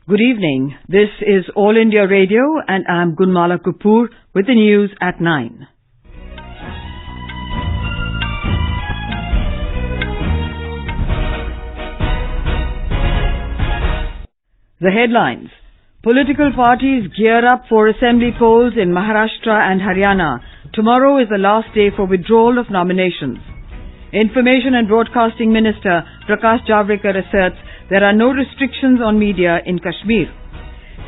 Good evening. This is All India Radio and I'm Gunmala Kapoor with the news at 9. The headlines. Political parties gear up for assembly polls in Maharashtra and Haryana. Tomorrow is the last day for withdrawal of nominations. Information and Broadcasting Minister Prakash Javadekar asserts there are no restrictions on media in Kashmir.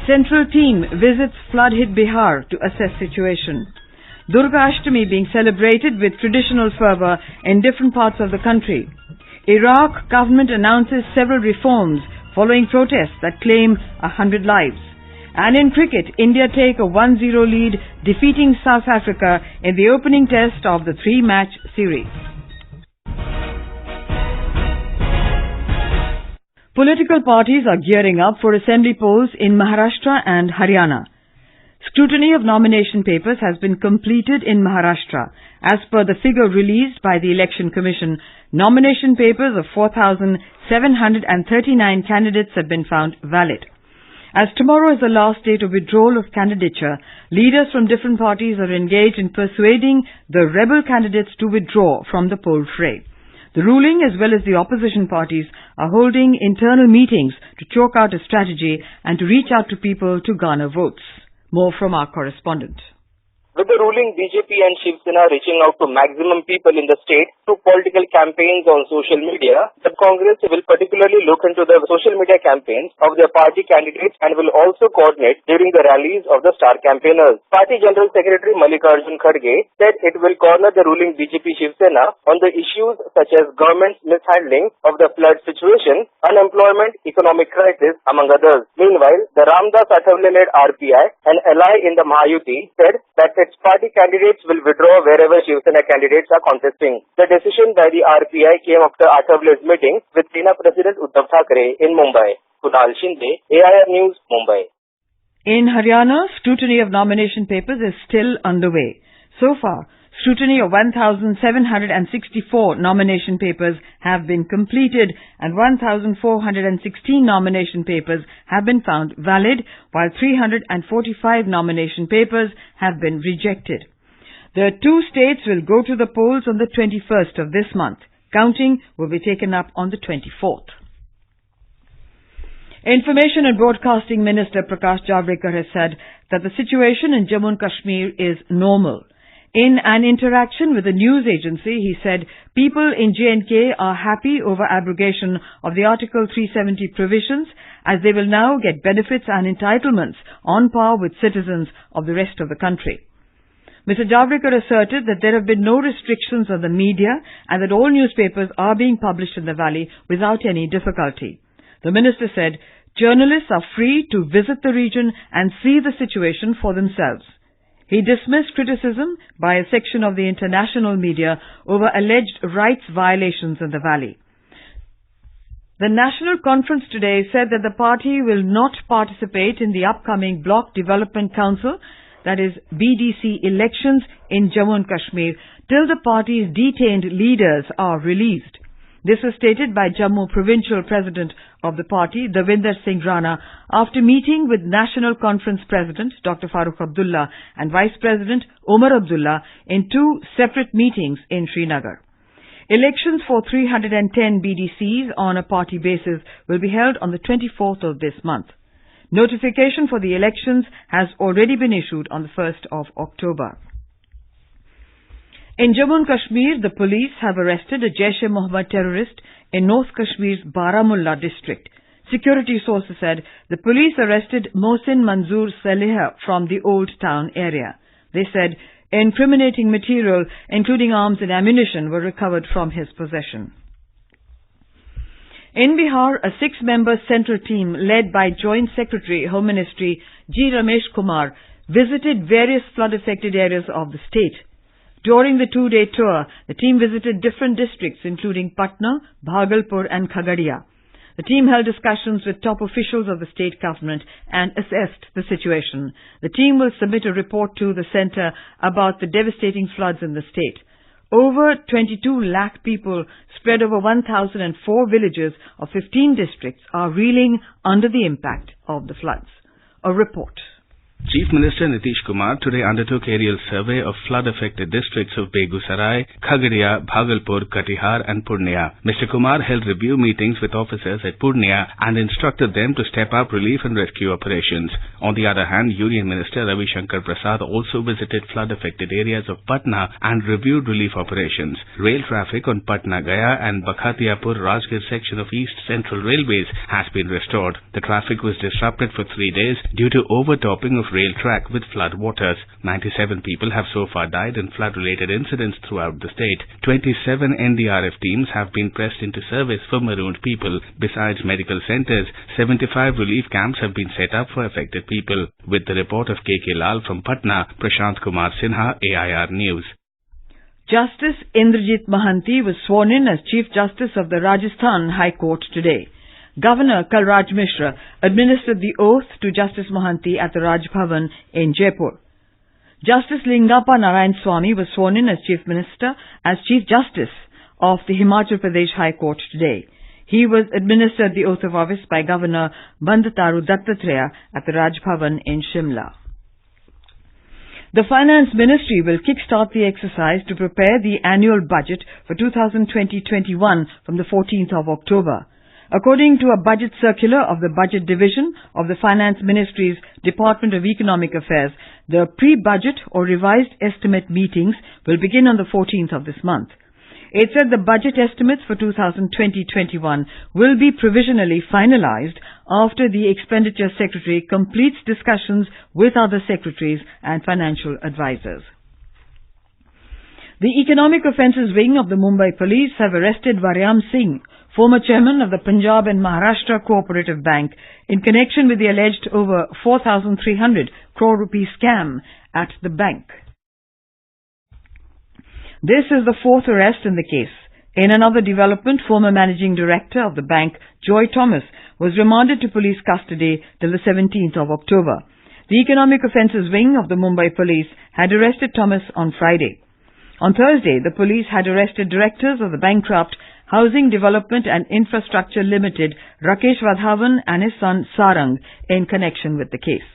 Central team visits flood-hit Bihar to assess situation. Durga Ashtami being celebrated with traditional fervour in different parts of the country. Iraq government announces several reforms following protests that claim 100 lives. And in cricket, India take a 1-0 lead, defeating South Africa in the opening test of the 3-match series. Political parties are gearing up for assembly polls in Maharashtra and Haryana. Scrutiny of nomination papers has been completed in Maharashtra. As per the figure released by the Election Commission, nomination papers of 4,739 candidates have been found valid. As tomorrow is the last date of withdrawal of candidature, leaders from different parties are engaged in persuading the rebel candidates to withdraw from the poll fray. The ruling as well as the opposition parties are holding internal meetings to chalk out a strategy and to reach out to people to garner votes. More from our correspondent. With the ruling BJP and Shiv Sena reaching out to maximum people in the state through political campaigns on social media, the Congress will particularly look into the social media campaigns of their party candidates and will also coordinate during the rallies of the star campaigners. Party General Secretary Mallikarjun Kharge said it will corner the ruling BJP Shiv Sena on the issues such as government's mishandling of the flood situation, unemployment, economic crisis, among others. Meanwhile, the Ramdas Athavale-led RPI, an ally in the Mahayuti, said that its party candidates will withdraw wherever Shiv Sena candidates are contesting. The decision by the RPI came after Athavale's meeting with Sena President Uddhav Thackeray in Mumbai. Kunal Shinde, AIR News, Mumbai. In Haryana, scrutiny of nomination papers is still underway. So far, scrutiny of 1,764 nomination papers have been completed and 1,416 nomination papers have been found valid, while 345 nomination papers have been rejected. The two states will go to the polls on the 21st of this month. Counting will be taken up on the 24th. Information and Broadcasting Minister Prakash Javadekar has said that the situation in Jammu and Kashmir is normal. In an interaction with a news agency, he said people in J&K are happy over abrogation of the Article 370 provisions, as they will now get benefits and entitlements on par with citizens of the rest of the country. Mr. Javadekar asserted that there have been no restrictions on the media and that all newspapers are being published in the valley without any difficulty. The minister said journalists are free to visit the region and see the situation for themselves. He dismissed criticism by a section of the international media over alleged rights violations in the valley. The National Conference today said that the party will not participate in the upcoming Block Development Council, that is BDC elections in Jammu and Kashmir till the party's detained leaders are released. This was stated by Jammu Provincial President of the party, Davinder Singh Rana, after meeting with National Conference President Dr. Farooq Abdullah and Vice President Omar Abdullah in two separate meetings in Srinagar. Elections for 310 BDCs on a party basis will be held on the 24th of this month. Notification for the elections has already been issued on the 1st of October. In Jammu and Kashmir, the police have arrested a Jaish-e-Mohammed terrorist in North Kashmir's Baramulla district. Security sources said the police arrested Mohsin Manzoor Saleh from the Old Town area. They said incriminating material, including arms and ammunition, were recovered from his possession. In Bihar, a 6-member central team led by Joint Secretary Home Ministry G. Ramesh Kumar visited various flood-affected areas of the state. During the 2-day tour, the team visited different districts including Patna, Bhagalpur and Khagadia. The team held discussions with top officials of the state government and assessed the situation. The team will submit a report to the centre about the devastating floods in the state. Over 22 lakh people spread over 1,004 villages of 15 districts are reeling under the impact of the floods. A report. Chief Minister Nitish Kumar today undertook aerial survey of flood-affected districts of Begusarai, Khagaria, Bhagalpur, Katihar and Purnia. Mr. Kumar held review meetings with officers at Purnia and instructed them to step up relief and rescue operations. On the other hand, Union Minister Ravi Shankar Prasad also visited flood-affected areas of Patna and reviewed relief operations. Rail traffic on Patna-Gaya and Bakhatiapur Rajgir section of East Central Railways has been restored. The traffic was disrupted for 3 days due to overtopping of rail track with flood waters. 97 people have so far died in flood-related incidents throughout the state. 27 NDRF teams have been pressed into service for marooned people. Besides medical centres, 75 relief camps have been set up for affected people. With the report of KK Lal from Patna, Prashant Kumar Sinha, AIR News. Justice Indrajit Mahanti was sworn in as Chief Justice of the Rajasthan High Court today. Governor Kalraj Mishra administered the oath to Justice Mahanti at the Raj Bhavan in Jaipur. Justice Lingappa Narayan Swamy was sworn in as Chief Justice of the Himachal Pradesh High Court today. He was administered the oath of office by Governor Bandataru Dattatreya at the Raj Bhavan in Shimla. The Finance Ministry will kickstart the exercise to prepare the annual budget for 2020-21 from the 14th of October. According to a budget circular of the Budget Division of the Finance Ministry's Department of Economic Affairs, the pre-budget or revised estimate meetings will begin on the 14th of this month. It said the budget estimates for 2020-21 will be provisionally finalized after the Expenditure Secretary completes discussions with other secretaries and financial advisors. The Economic Offences Wing of the Mumbai Police have arrested Varyam Singh, former chairman of the Punjab and Maharashtra Cooperative Bank, in connection with the alleged over 4,300 crore rupee scam at the bank. This is the fourth arrest in the case. In another development, former managing director of the bank, Joy Thomas, was remanded to police custody till the 17th of October. The Economic Offences Wing of the Mumbai Police had arrested Thomas on Friday. On Thursday, the police had arrested directors of the bankrupt Housing Development and Infrastructure Limited, Rakesh Vadhavan and his son Sarang, in connection with the case.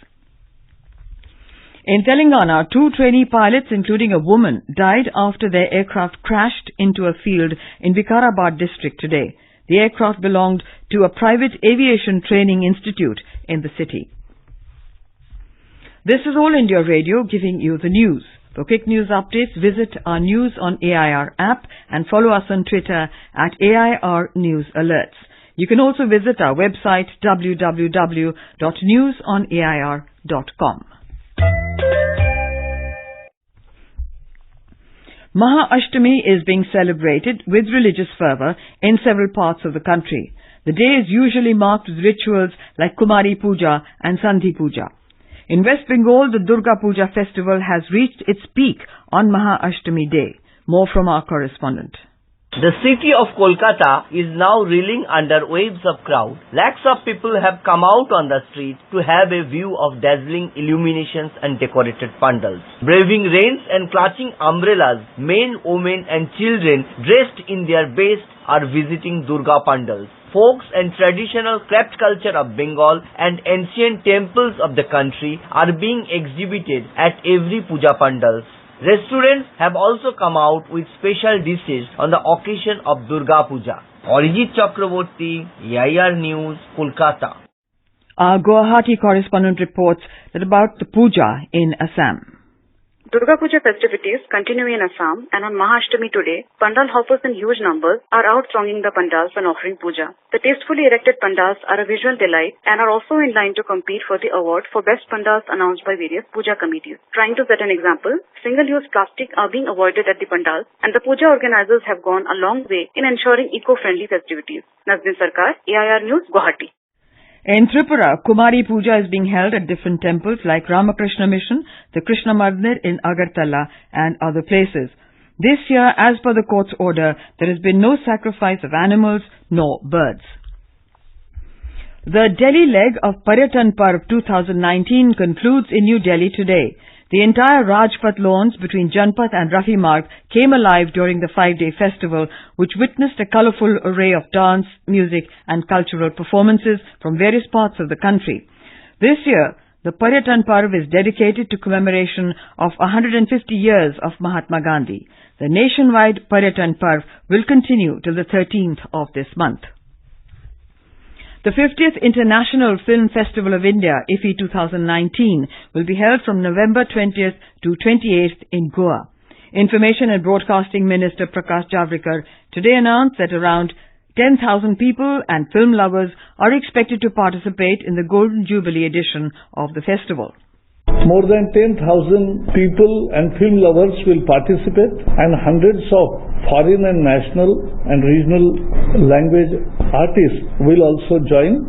In Telangana, 2 trainee pilots, including a woman, died after their aircraft crashed into a field in Vikarabad district today. The aircraft belonged to a private aviation training institute in the city. This is All India Radio giving you the news. For quick news updates, visit our News on AIR app and follow us on Twitter at AIR News Alerts. You can also visit our website www.newsonair.com. Maha-Ashtami is being celebrated with religious fervour in several parts of the country. The day is usually marked with rituals like Kumari Puja and Sandhi Puja. In West Bengal, the Durga Puja festival has reached its peak on Maha-Ashtami Day. More from our correspondent. The city of Kolkata is now reeling under waves of crowd. Lakhs of people have come out on the street to have a view of dazzling illuminations and decorated pandals. Braving rains and clutching umbrellas, men, women and children dressed in their best are visiting Durga pandals. Folks and traditional craft culture of Bengal and ancient temples of the country are being exhibited at every puja pandals. Restaurants have also come out with special dishes on the occasion of Durga Puja. Arijit Chakraborty, AIR News, Kolkata. Our Guwahati correspondent reports that about the puja in Assam. Durga Puja festivities continue in Assam, and on Maha-Ashtami today, pandal hoppers in huge numbers are out thronging the pandals and offering puja. The tastefully erected pandals are a visual delight and are also in line to compete for the award for best pandals announced by various puja committees. Trying to set an example, single-use plastic are being avoided at the pandals, and the puja organizers have gone a long way in ensuring eco-friendly festivities. Nazdin Sarkar, AIR News, Guwahati. In Tripura, Kumari Puja is being held at different temples like Ramakrishna Mission, the Krishna Mandir in Agartala and other places. This year, as per the court's order, there has been no sacrifice of animals nor birds. The Delhi leg of Paryatan Parv 2019 concludes in New Delhi today. The entire Rajpath lawns between Janpath and Rafi Marg came alive during the 5-day festival, which witnessed a colourful array of dance, music and cultural performances from various parts of the country. This year, the Paryatan Parv is dedicated to commemoration of 150 years of Mahatma Gandhi. The nationwide Paryatan Parv will continue till the 13th of this month. The 50th International Film Festival of India, IFFI 2019, will be held from November 20th to 28th in Goa. Information and Broadcasting Minister Prakash Javadekar today announced that around 10,000 people and film lovers are expected to participate in the Golden Jubilee edition of the festival. More than 10,000 people and film lovers will participate, and hundreds of foreign and national and regional language artists will also join.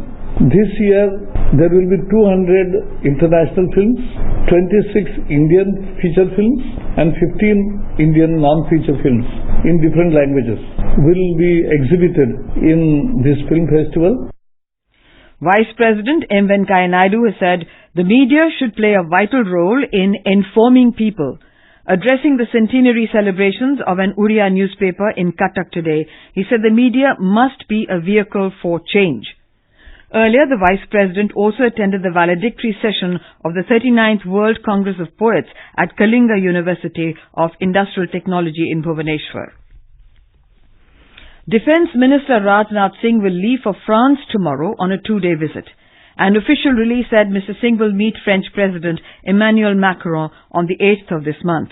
This year there will be 200 international films, 26 Indian feature films and 15 Indian non-feature films in different languages will be exhibited in this film festival. Vice President M. Venkaiah Naidu has said the media should play a vital role in informing people. Addressing the centenary celebrations of an Uriya newspaper in Cuttack today, he said the media must be a vehicle for change. Earlier, the Vice President also attended the valedictory session of the 39th World Congress of Poets at Kalinga University of Industrial Technology in Bhubaneswar. Defence Minister Rajnath Singh will leave for France tomorrow on a 2-day visit. An official release said Mr. Singh will meet French President Emmanuel Macron on the 8th of this month.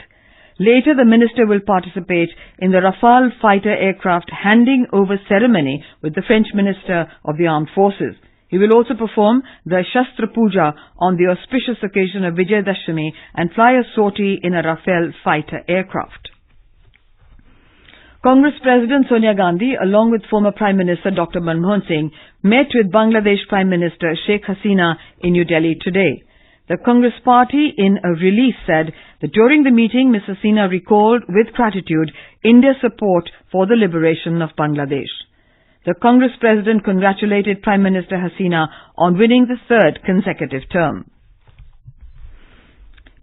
Later, the minister will participate in the Rafale fighter aircraft handing over ceremony with the French Minister of the Armed Forces. He will also perform the Shastra Puja on the auspicious occasion of Vijay Dashami and fly a sortie in a Rafale fighter aircraft. Congress President Sonia Gandhi, along with former Prime Minister Dr. Manmohan Singh, met with Bangladesh Prime Minister Sheikh Hasina in New Delhi today. The Congress Party, in a release, said that during the meeting, Ms. Hasina recalled with gratitude India's support for the liberation of Bangladesh. The Congress President congratulated Prime Minister Hasina on winning the 3rd consecutive term.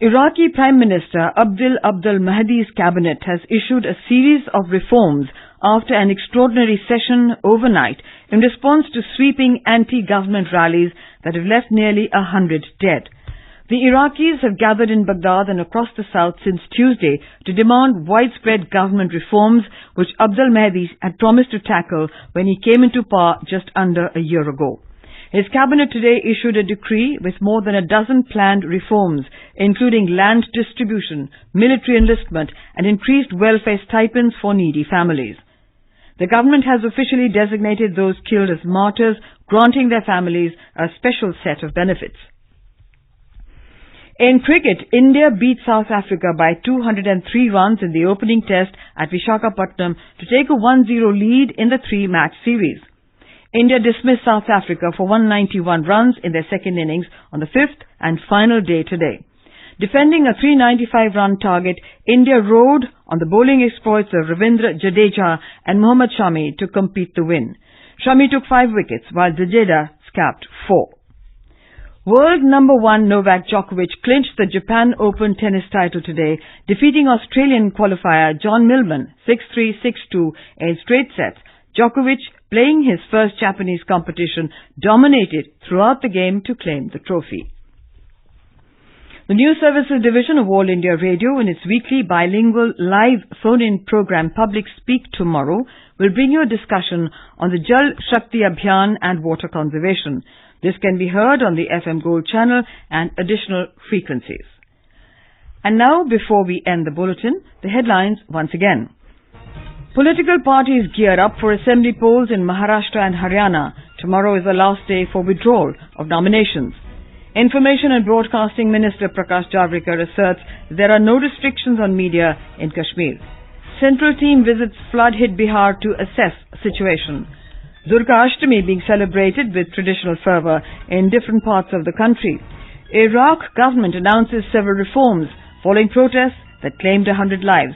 Iraqi Prime Minister Abdul Mahdi's cabinet has issued a series of reforms after an extraordinary session overnight in response to sweeping anti-government rallies that have left nearly 100 dead. The Iraqis have gathered in Baghdad and across the south since Tuesday to demand widespread government reforms which Abdul Mahdi had promised to tackle when he came into power just under a year ago. His cabinet today issued a decree with more than a dozen planned reforms, including land distribution, military enlistment, and increased welfare stipends for needy families. The government has officially designated those killed as martyrs, granting their families a special set of benefits. In cricket, India beat South Africa by 203 runs in the opening test at Visakhapatnam to take a 1-0 lead in the 3-match series. India dismissed South Africa for 191 runs in their second innings on the 5th and final day today. Defending a 395-run target, India rode on the bowling exploits of Ravindra Jadeja and Mohammad Shami to complete the win. Shami took 5 wickets while Jadeja scalped 4. World number 1 Novak Djokovic clinched the Japan Open tennis title today, defeating Australian qualifier John Millman 6-3, 6-2 in straight sets. Djokovic, playing his first Japanese competition, dominated throughout the game to claim the trophy. The News Services Division of All India Radio, in its weekly bilingual live phone-in program Public Speak Tomorrow, will bring you a discussion on the Jal Shakti Abhiyan and water conservation. This can be heard on the FM Gold channel and additional frequencies. And now, before we end the bulletin, the headlines once again. Political parties gear up for assembly polls in Maharashtra and Haryana. Tomorrow is the last day for withdrawal of nominations. Information and Broadcasting Minister Prakash Javadekar asserts there are no restrictions on media in Kashmir. Central team visits flood-hit Bihar to assess situation. Durga Ashtami being celebrated with traditional fervour in different parts of the country. Iraq government announces several reforms following protests that claimed 100 lives.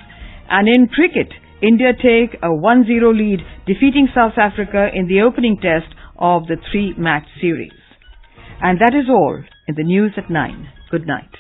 And in cricket, India take a 1-0 lead, defeating South Africa in the opening test of the 3-match series. And that is all in the news at 9. Good night.